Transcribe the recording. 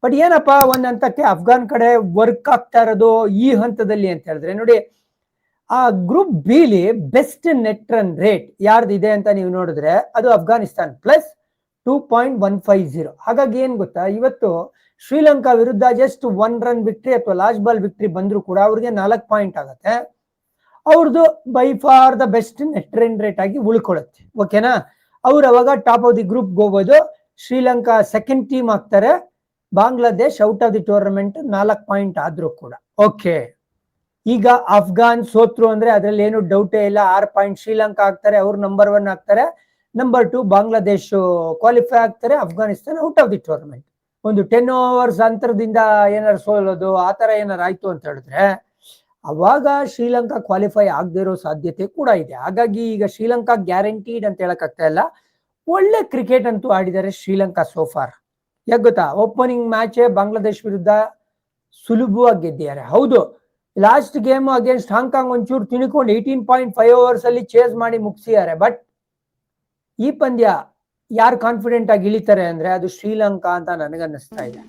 But ಏನಪ್ಪಾ ಒಂದ್ ಹಂತಕ್ಕೆ ಅಫ್ಘಾನ್ ಕಡೆ ವರ್ಕ್ ಆಗ್ತಾ ಇರೋದು ಈ ಹಂತದಲ್ಲಿ ಅಂತ ಹೇಳಿದ್ರೆ ನೋಡಿ, ಆ ಗ್ರೂಪ್ ಬಿಲಿ ಬೆಸ್ಟ್ ನೆಟ್ ರನ್ ರೇಟ್ ಯಾರ್ದಿದೆ ಅಂತ ನೀವು ನೋಡಿದ್ರೆ ಅದು ಅಫ್ಘಾನಿಸ್ತಾನ್ +2.150. ಹಾಗಾಗಿ ಏನ್ ಗೊತ್ತಾ, ಇವತ್ತು ಶ್ರೀಲಂಕಾ ವಿರುದ್ಧ ಜಸ್ಟ್ 1 ರನ್ ವಿಕ್ಟ್ರಿ ಅಥವಾ ಲಾಸ್ಟ್ ಬಾಲ್ ವಿಕ್ಟ್ರಿ ಬಂದ್ರು ಕೂಡ ಅವ್ರಿಗೆ 4 ಪಾಯಿಂಟ್ ಆಗುತ್ತೆ. ಅವ್ರದ್ದು by for the best net run rate ಆಗಿ ಉಳ್ಕೊಳ್ಳುತ್ತೆ. ಓಕೆನಾ, ಅವ್ರು ಅವಾಗ ಟಾಪ್ ಆಫ್ ದಿ ಗ್ರೂಪ್ ಹೋಗೋದು. ಶ್ರೀಲಂಕಾ ಸೆಕೆಂಡ್ ಟೀಮ್ ಆಗ್ತಾರೆ. Bangladesh out of the tournament 4 point ಆದ್ರೂ ಕೂಡ. ಓಕೆ, ಈಗ ಅಫ್ಘಾನ್ ಸೋತ್ರು ಅಂದ್ರೆ ಅದ್ರಲ್ಲಿ ಏನು ಡೌಟೇ ಇಲ್ಲ. 6 ಪಾಯಿಂಟ್ ಶ್ರೀಲಂಕಾ ಆಗ್ತಾರೆ, ಅವ್ರು ನಂಬರ್ 1 ಆಗ್ತಾರೆ. ನಂಬರ್ 2 ಬಾಂಗ್ಲಾದೇಶ್ ಕ್ವಾಲಿಫೈ ಆಗ್ತಾರೆ. Afghanistan out of the tournament. ಒಂದು 10 ಓವರ್ಸ್ ಅಂತರದಿಂದ ಏನಾರು ಸೋಲೋದು ಆ ತರ ಏನಾರು ಆಯ್ತು ಅಂತ ಹೇಳಿದ್ರೆ ಅವಾಗ ಶ್ರೀಲಂಕಾ ಕ್ವಾಲಿಫೈ ಆಗದೆ ಇರೋ ಸಾಧ್ಯತೆ ಕೂಡ ಇದೆ. ಹಾಗಾಗಿ ಈಗ ಶ್ರೀಲಂಕಾ ಗ್ಯಾರಂಟಿಡ್ ಅಂತ ಹೇಳಕ್ ಆಗ್ತಾ ಇಲ್ಲ. ಒಳ್ಳೆ ಕ್ರಿಕೆಟ್ ಅಂತೂ ಆಡಿದ್ದಾರೆ ಶ್ರೀಲಂಕಾ ಸೋಫಾರ್. ಯಾಕೆ ಗೊತ್ತಾ, ಓಪನಿಂಗ್ ಮ್ಯಾಚ್ ಬಾಂಗ್ಲಾದೇಶ್ ವಿರುದ್ಧ ಸುಲಭವಾಗಿ ಗೆದ್ದಿದ್ದಾರೆ. ಹೌದು, ಲಾಸ್ಟ್ ಗೇಮ್ ಅಗೇನ್ಸ್ಟ್ ಹಾಂಗ್ಕಾಂಗ್ ಒಂಚೂರು ತಿಳ್ಕೊಂಡು 18.5 ಓವರ್ಸ್ ಅಲ್ಲಿ ಚೇಸ್ ಮಾಡಿ ಮುಗಿಸಿದ್ದಾರೆ. ಬಟ್ ಈ ಪಂದ್ಯ ಯಾರು ಕಾನ್ಫಿಡೆಂಟ್ ಆಗಿ ಇಳಿತಾರೆ ಅಂದ್ರೆ ಅದು ಶ್ರೀಲಂಕಾ ಅಂತ ನನಗನ್ನಿಸ್ತಾ ಇದೆ.